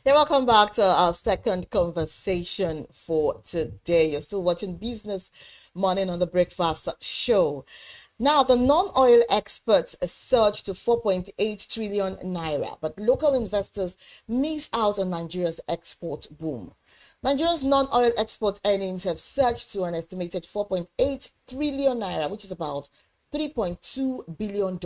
Yeah, welcome back to our second conversation for today. You're still watching Business Morning on the Breakfast Show. Now, the non-oil exports surged to 4.8 trillion naira, but local investors miss out on Nigeria's export boom. Nigeria's non-oil export earnings have surged to an estimated 4.8 trillion naira, which is about $3.2 billion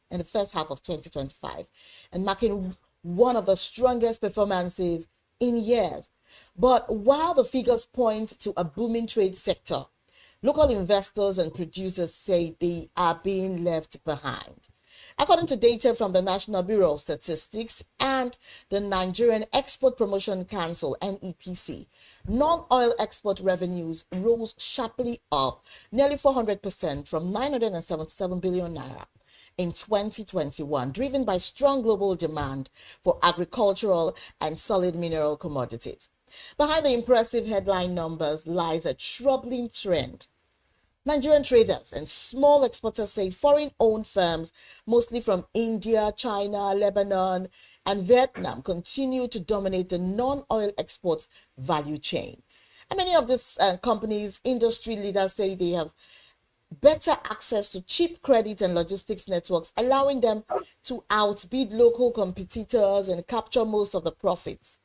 in the first half of 2025, and marking one of the strongest performances in years. But while the figures point to a booming trade sector, local investors and producers say they are being left behind. According to data from the National Bureau of Statistics and the Nigerian Export Promotion Council (NEPC), non-oil export revenues rose sharply up nearly 400% from 977 billion naira in 2021, driven by strong global demand for agricultural and solid mineral commodities. Behind the impressive headline numbers lies a troubling trend. Nigerian traders and small exporters say foreign-owned firms, mostly from India, China, Lebanon, and Vietnam, continue to dominate the non-oil exports value chain. And many of these companies, industry leaders say they have better access to cheap credit and logistics networks, allowing them to outbid local competitors and capture most of the profits.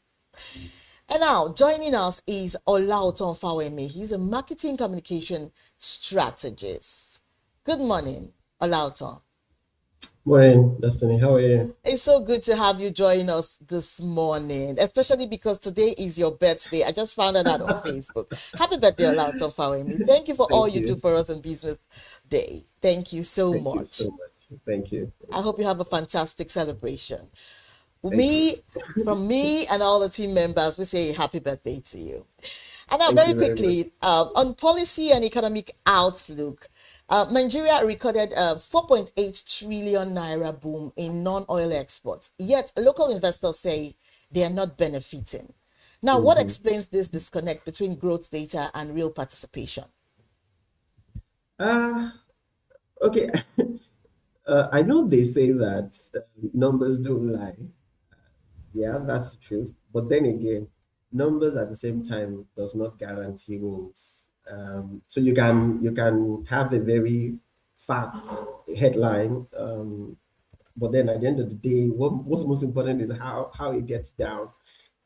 And now, joining us is Olaotan Fawehinmi. He's a marketing communication strategist. Good morning, Olaotan. Morning, Destiny. How are you? It's so good to have you join us this morning, especially because today is your birthday. I just found out on Facebook. Happy birthday, Olaotan Fawehinmi. Thank you for all Thank you do you. for us on Business Day. Thank you so Thank you much. so much. Thank you. I hope you have a fantastic celebration. Thank you. Me, from me and all the team members, we say happy birthday to you. And now, Thank very you very much. quickly, on policy and economic outlook, Nigeria recorded a 4.8 trillion naira boom in non-oil exports. Yet, local investors say they are not benefiting. Now, what hmm explains this disconnect between growth data and real participation? Uh, okay. I know they say that numbers don't lie. Yeah, that's the truth. But then again, numbers at the same time does not guarantee wins. So you can have a very fact headline, but then at the end of the day, what's most important is how it gets down.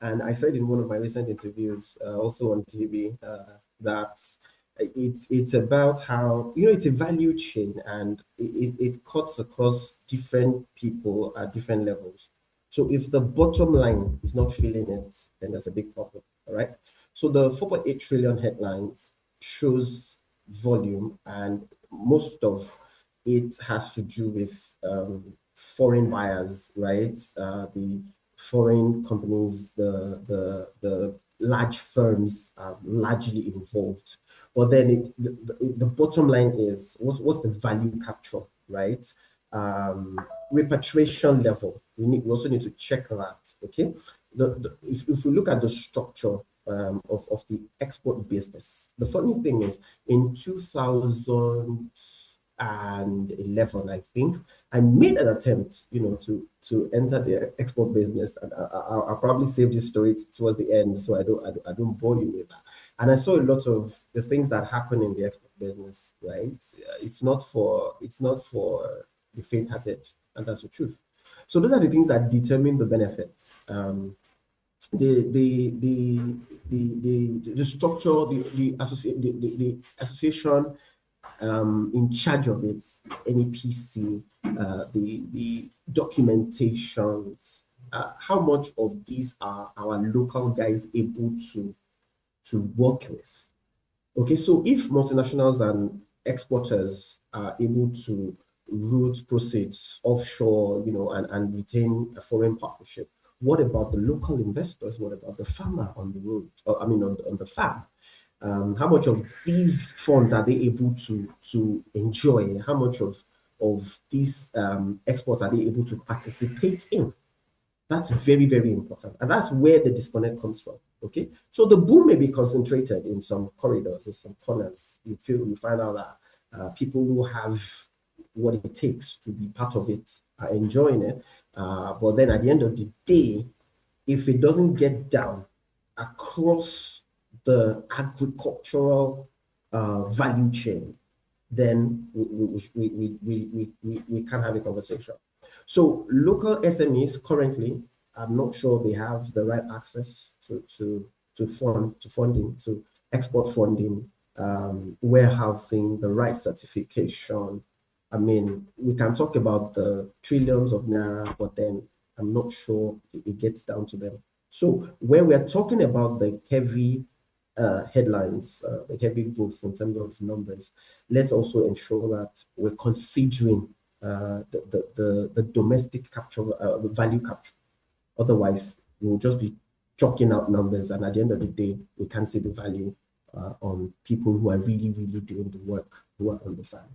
And I said in one of my recent interviews, also on TV, that it's about how it's a value chain, and it cuts across different people at different levels. So if the bottom line is not feeling it, then there's a big problem. All right. So the 4.8 trillion headlines shows volume, and most of it has to do with foreign buyers, right? The foreign companies, the large firms are largely involved. But then the bottom line is what's the value capture, right? Repatriation level. We also need to check that. Okay, if we look at the structure of the export business, the funny thing is in 2011, I think I made an attempt, to enter the export business, and I'll probably save this story towards the end, so I don't bore you with that. And I saw a lot of the things that happen in the export business, right? It's not for the faint-hearted, and that's the truth. So those are the things that determine the benefits. The structure, the association in charge of it, NEPC, the documentation, how much of these are our local guys able to work with? Okay, so if multinationals and exporters are able to route proceeds offshore, and retain a foreign partnership, what about the local investors? What about the farmer on the road? Or, I mean, on the farm? How much of these funds are they able to enjoy? How much of these exports are they able to participate in? That's very, very important. And that's where the disconnect comes from. Okay. So the boom may be concentrated in some corridors, in some corners. You find out that people who have what it takes to be part of it are enjoying it. But then at the end of the day, if it doesn't get down across the agricultural value chain, then we can't have a conversation. So local SMEs currently, I'm not sure they have the right access to funding, to export funding, warehousing, the right certification. I mean, we can talk about the trillions of naira, but then I'm not sure it gets down to them. So when we're talking about the heavy headlines, the heavy growth in terms of numbers, let's also ensure that we're considering the domestic capture, value capture. Otherwise, we'll just be chalking out numbers, and at the end of the day, we can't see the value on people who are really, really doing the work, who are on the farm.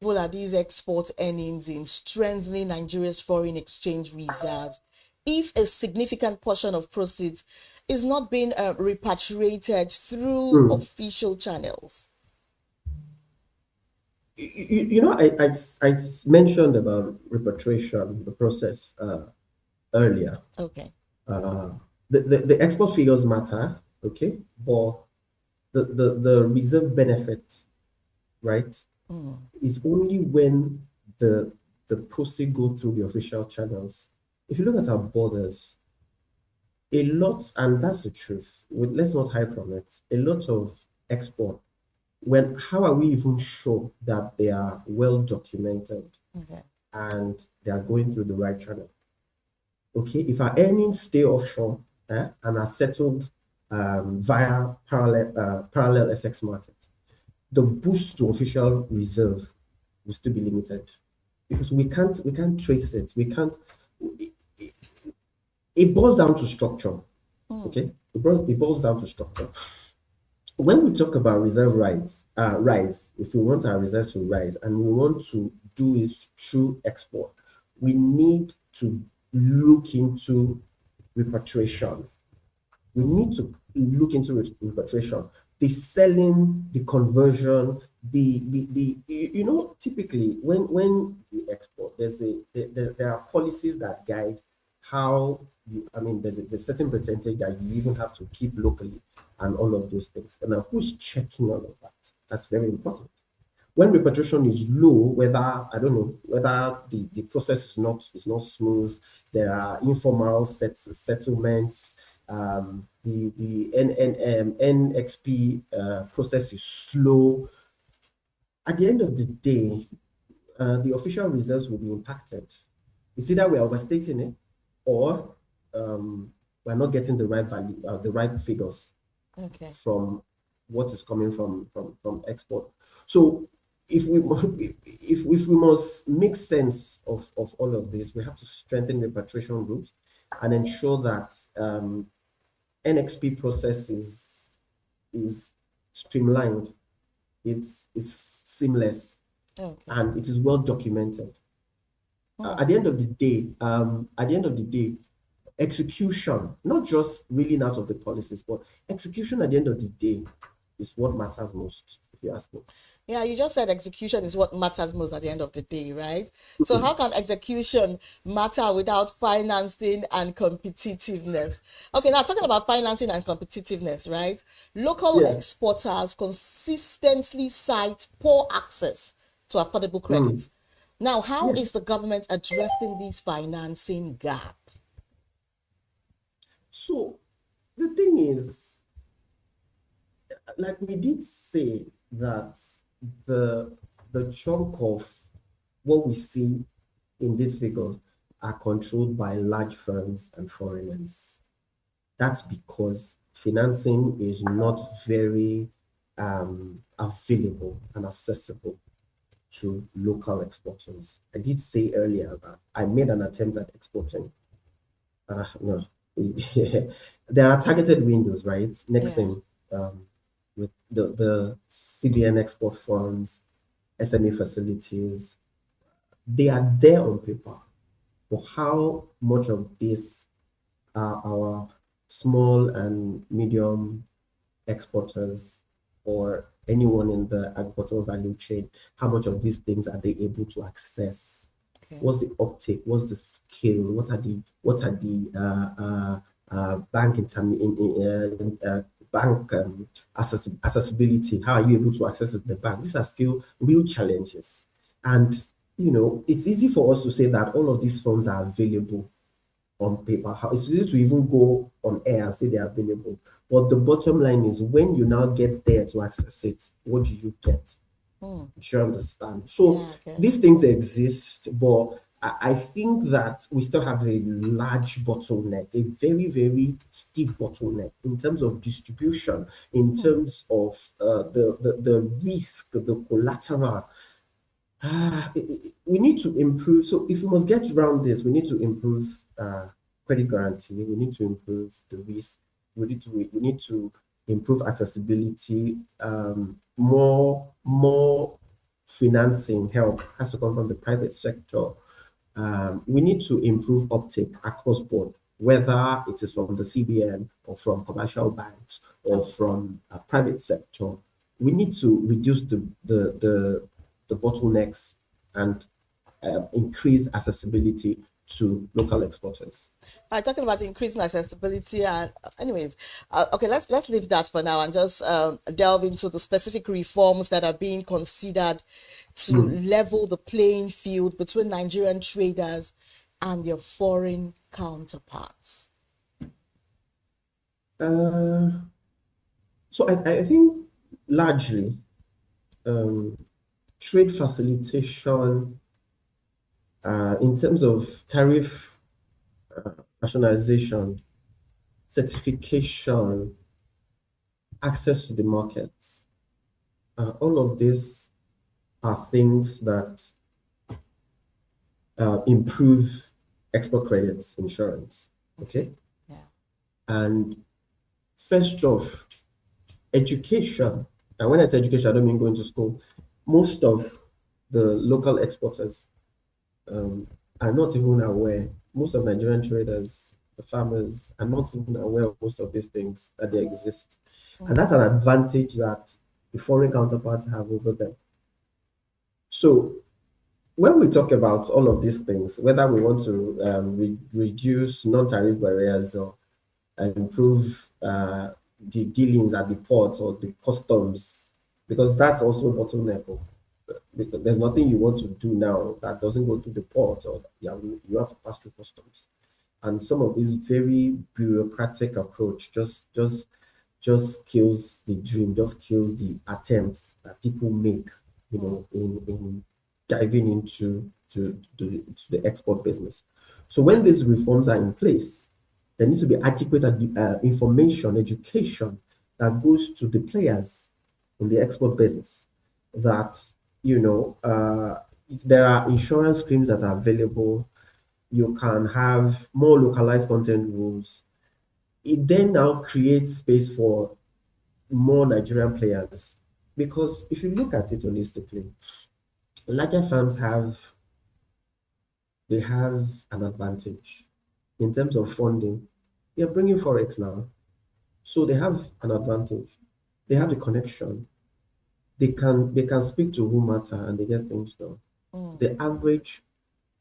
What are these export earnings in strengthening Nigeria's foreign exchange reserves if a significant portion of proceeds is not being repatriated through official channels? I mentioned about repatriation, the process earlier. Okay. The export figures matter, okay, but the reserve benefit, right, is only when the proceeds go through the official channels. If you look at our borders, a lot, and that's the truth, let's not hide from it, a lot of export, how are we even sure that they are well documented and they are going through the right channel? Okay, if our earnings stay offshore and are settled via parallel FX market, the boost to official reserve will still be limited because we can't trace it. We can't. It boils down to structure. Okay, it boils down to structure. When we talk about reserve rise, if we want our reserve to rise and we want to do it through export, we need to look into repatriation. We need to look into repatriation, the selling, the conversion, typically when we export, there are policies that guide how there's a certain percentage that you even have to keep locally and all of those things. And now who's checking all of that? That's very important. When repatriation is low, whether the process is not smooth, there are informal settlements, the NXP process is slow. At the end of the day, the official reserves will be impacted. It's either we're overstating it or we're not getting the right value, the right figures from what is coming from export. So if we must make sense of all of this, we have to strengthen repatriation routes and ensure that NXP process is streamlined, it's seamless, and it is well documented. At the end of the day, execution, not just reeling out of the policies, but execution at the end of the day is what matters most, if you ask me. Yeah, you just said execution is what matters most at the end of the day, right? So how can execution matter without financing and competitiveness? Okay, now talking about financing and competitiveness, right? Local exporters consistently cite poor access to affordable credit. Now, how is the government addressing this financing gap? So the thing is, like we did say that the chunk of what we see in these figures are controlled by large firms and foreigners. That's because financing is not very available and accessible to local exporters. I did say earlier that I made an attempt at exporting. No, there are targeted windows, right? Next thing, with the CBN export funds, SME facilities, they are there on paper. But how much of this are our small and medium exporters or anyone in the agricultural value chain, how much of these things are they able to access? Okay. What's the uptake? What's the scale? What are the bank bank accessibility? How are you able to access it in the bank? These are still real challenges. And it's easy for us to say that all of these funds are available on paper. It's easy to even go on air and say they're available. But the bottom line is when you now get there to access it, what do you get? Do you understand? So Yeah, okay. these things exist, but I think that we still have a large bottleneck, a very, very steep bottleneck in terms of distribution, in terms of the risk, the collateral. We need to improve. So if we must get around this, we need to improve credit guarantee. We need to improve the risk. We need to improve accessibility. More financing help has to come from the private sector. We need to improve uptake across board, whether it is from the CBN or from commercial banks or from a private sector. We need to reduce the bottlenecks and increase accessibility to local exporters. Talking about increasing accessibility, and anyways, okay, let's leave that for now and just delve into the specific reforms that are being considered to level the playing field between Nigerian traders and their foreign counterparts. So I think largely trade facilitation in terms of tariff rationalization, certification, access to the markets, all of these are things that improve export credits insurance. Okay. Yeah. And first off, education. And when I say education, I don't mean going to school. Most of the local exporters are not even aware. Most of Nigerian traders, the farmers, are not even aware of most of these things that they exist. And that's an advantage that the foreign counterparts have over them. So when we talk about all of these things, whether we want to reduce non-tariff barriers or improve the dealings at the port or the customs, because that's also bottleneck. Because there's nothing you want to do now that doesn't go to the port or you have to pass through customs. And some of this very bureaucratic approach just kills the dream, just kills the attempts that people make, in diving into the export business. So when these reforms are in place, there needs to be adequate information, education that goes to the players in the export business that, there are insurance schemes that are available. You can have more localized content rules. It then now creates space for more Nigerian players. Because if you look at it holistically, larger firms have an advantage in terms of funding. They're bringing Forex now. So they have an advantage. They have the connection. They can speak to who matter and they get things done. The average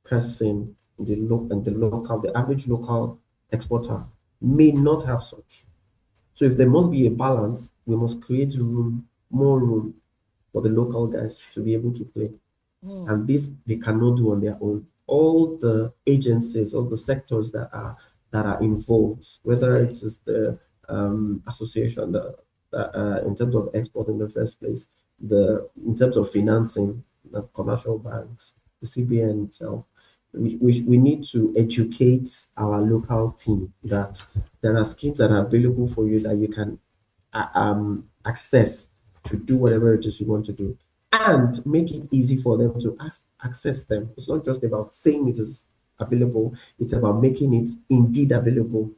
person in the average local exporter may not have such. So if there must be a balance, we must create more room for the local guys to be able to play. And this they cannot do on their own. All the agencies, all the sectors that are involved, whether it is the association in terms of export in the first place, in terms of financing, the commercial banks, the CBN itself, we need to educate our local team that there are schemes that are available for you that you can access to do whatever it is you want to do, and make it easy for them to access them. It's not just about saying it is available, it's about making it indeed available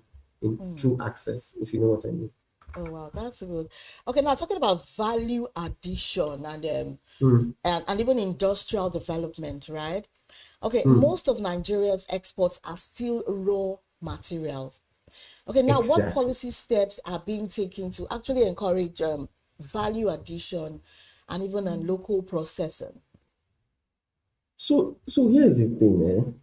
through access, if you know what I mean. Oh wow, that's good. Okay, now talking about value addition and even industrial development, right? Okay, most of Nigeria's exports are still raw materials. Okay, now what Exactly. policy steps are being taken to actually encourage value addition and even local processing? So here's the thing,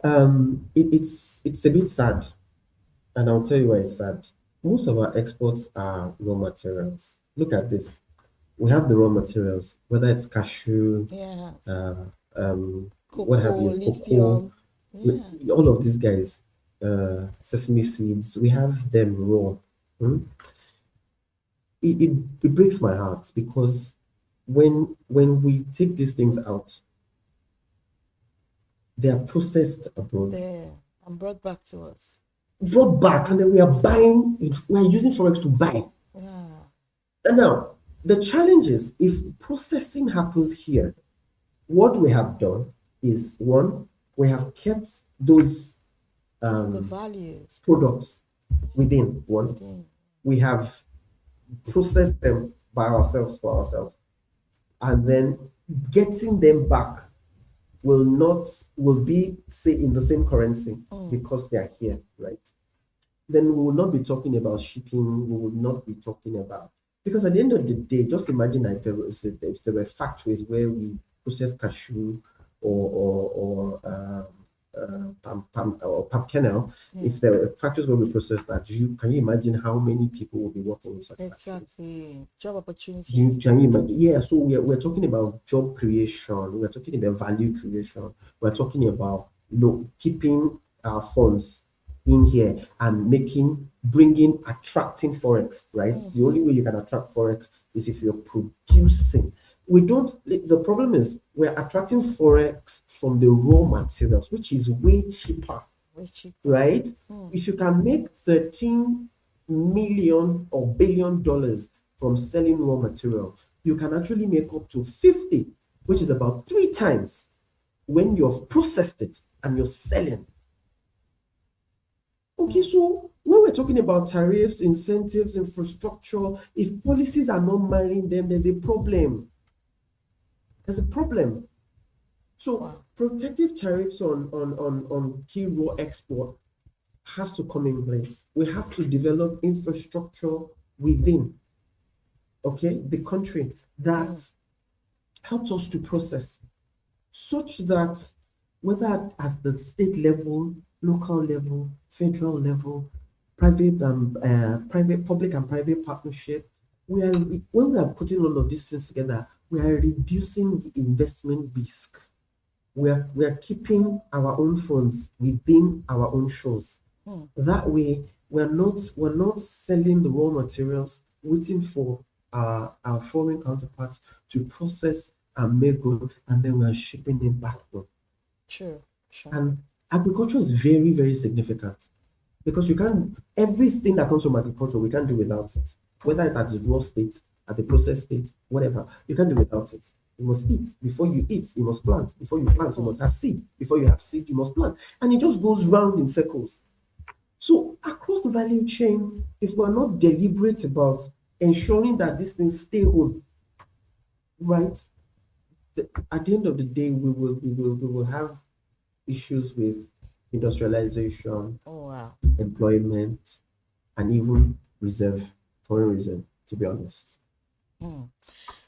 eh? It's a bit sad, and I'll tell you why it's sad. Most of our exports are raw materials. Look at this. We have the raw materials, whether it's cashew, Yeah. uh, what have Cocoa, you, cocoa, lithium. Yeah. all of these guys, sesame seeds, we have them raw. Hmm? It breaks my heart because when we take these things out, they are processed abroad, There. And brought back to us. brought back, and then we are buying it, we are using forex to buy. Yeah. And now the challenge is if processing happens here, what we have done is one, we have kept those The values products within one. within. We have processed them by ourselves for ourselves, and then getting them back will be say in the same currency because they are here, right? Then we will not be talking about shipping. We will not be talking about, because at the end of the day, just imagine that if there were factories where we process cashew or palm kernel. If there were factories where we process that, can you imagine how many people will be working in such factories? Exactly. Job opportunities. Can you imagine? Yeah, so we're talking about job creation, we're talking about value creation, we're talking about keeping our funds in here and attracting forex, right? The only way you can attract forex is if you're producing. The problem is we're attracting forex from the raw materials, which is way cheaper, right? If you can make 13 million or $1 billion from selling raw materials, you can actually make up to 50, which is about 3 times when you've processed it and you're selling. Okay, so when we're talking about tariffs, incentives, infrastructure, if policies are not marrying them, there's a problem. There's a problem. So protective tariffs on key raw export has to come in place. We have to develop infrastructure within, okay, the country that helps us to process, such that whether at the state level, local level, federal level, public and private partnership, when we are putting all of these things together, we are reducing the investment risk. We are keeping our own funds within our own shores. That way, we're not selling the raw materials, waiting for our foreign counterparts to process and make good, and then we're shipping it back home. Sure. And agriculture is very, very significant because everything that comes from agriculture, we can't do without it. Whether it's at the raw state, at the processed state, whatever, you can't do without it. You must eat. Before you eat, you must plant. Before you plant, you must have seed. Before you have seed, you must plant. And it just goes round in circles. So across the value chain, if we're not deliberate about ensuring that these things stay home, right, at the end of the day, we will have issues with industrialization, employment, and even foreign reserve, to be honest.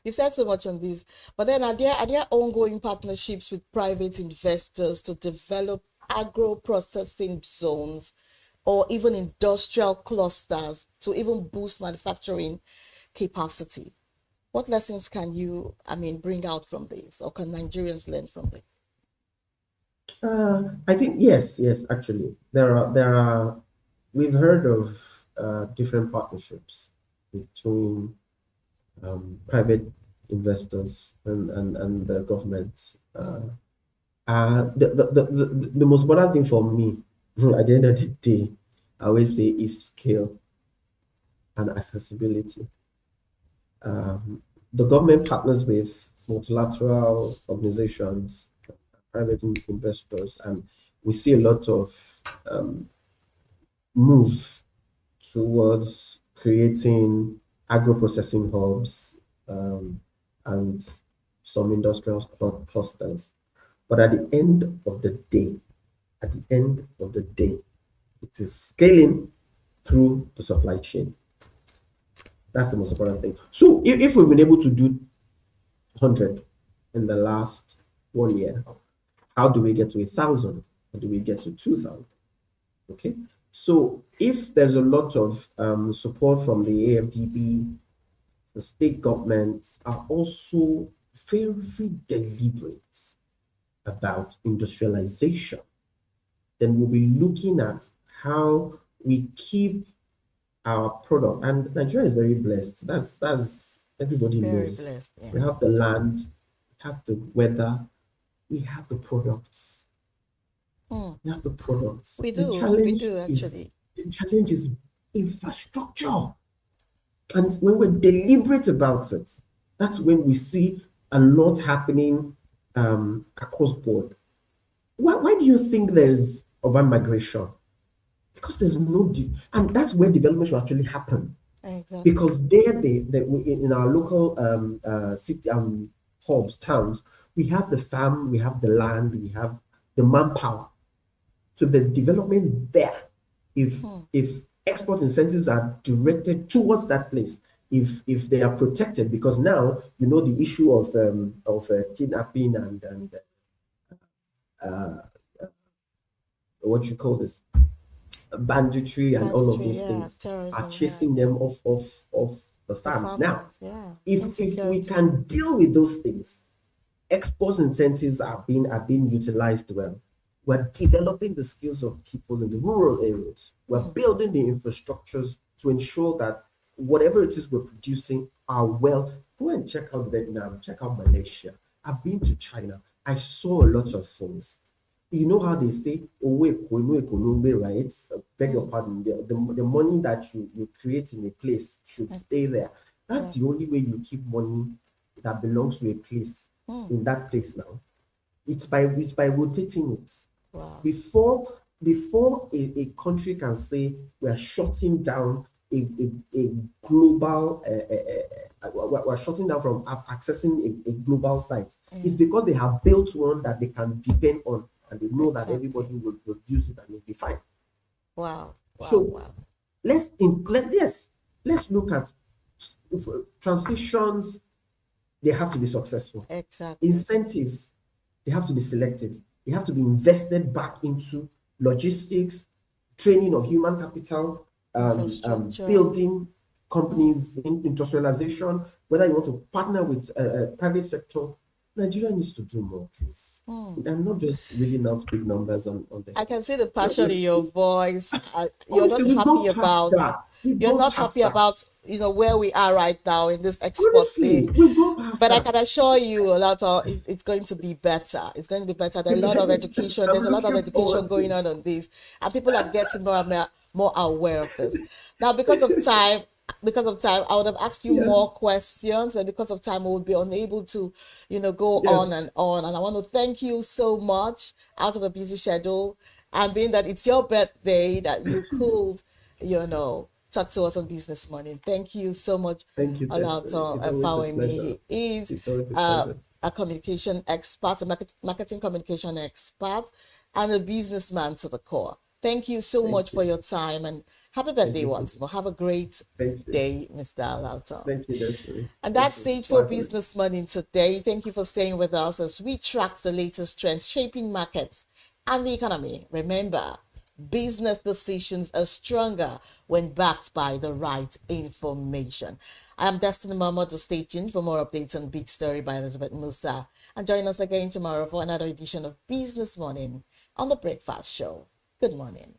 You've said so much on this, but then are there ongoing partnerships with private investors to develop agro-processing zones or even industrial clusters to even boost manufacturing capacity? What lessons can you, bring out from this, or can Nigerians learn from this? I think yes, actually. We've heard of different partnerships between private investors and the government. The most important thing for me at the end of the day, I always say, is scale and accessibility. The government partners with multilateral organizations, private investors, and we see a lot of move towards creating agro-processing hubs and some industrial clusters. But at the end of the day, it is scaling through the supply chain. That's the most important thing. So if we've been able to do 100, in the last 1 year. How do we get to 1,000? How do we get to 2,000? Okay. So if there's a lot of support from the AFDB, the state governments are also very deliberate about industrialization, then we'll be looking at how we keep our product. And Nigeria is very blessed. That's everybody Very knows. blessed. Yeah. We have the land, we have the weather, we have the products. We have the products. We The do. We challenge do is actually. the challenge is infrastructure. And when we're deliberate about it, that's when we see a lot happening across board. Why do you think there's urban migration? Because there's no, and that's where development should actually happen. Exactly. Because in our local city hubs, towns, we have the farm, we have the land, we have the manpower. So if there's development there, if export incentives are directed towards that place, if they are protected, because now you know the issue of kidnapping and what you call this, banditry and all of those things terrorism, are chasing them off the farms. Now, yeah. if we can deal with those things, export incentives are being utilized well. We're developing the skills of people in the rural areas. We're building the infrastructures to ensure that whatever it is we're producing are well. Go and check out Vietnam, check out Malaysia. I've been to China. I saw a lot of things. You know how they say, right? Beg your pardon. The money that you create in a place should stay there. That's the only way you keep money that belongs to a place in that place now. It's by rotating it. Wow. Before a country can say we're shutting down a global, we're shutting down from accessing a global site, it's because they have built one that they can depend on, and they know that everybody will use it and it'll be fine. Wow. So let's look at transitions. They have to be successful. Exactly. Incentives, they have to be selective. They have to be invested back into logistics, training of human capital, building companies, industrialization. Whether you want to partner with private sector, Nigeria needs to do more, please. I'm not just reading out big numbers on the. I can see the passion in your voice. You're Honestly, not happy about. You're not happy about where we are right now in this export thing. But I can assure you, Olaotan, it's going to be better. It's going to be better. There's a lot of education. There's a lot of education going on this, and people are getting more aware of this. Now, because of time, I would have asked you more questions, but because of time, we would be unable to, go on and on. And I want to thank you so much out of a busy schedule, and being that it's your birthday, that you could, talk to us on Business Money. Thank you so much. Thank you, Olaotan Fawehinmi. He is a communication expert, a marketing communication expert, and a businessman to the core. Thank you so much for your time, and happy birthday once more. Have a great day, Mr. Olaotan. Thank you, Desiree. And that's it for Business Money today. Thank you for staying with us as we track the latest trends shaping markets and the economy. Remember, business decisions are stronger when backed by the right information. I'm Destiny Mama. To stay tuned for more updates on Big Story by Elizabeth Musa. And join us again tomorrow for another edition of Business Morning on The Breakfast Show. Good morning.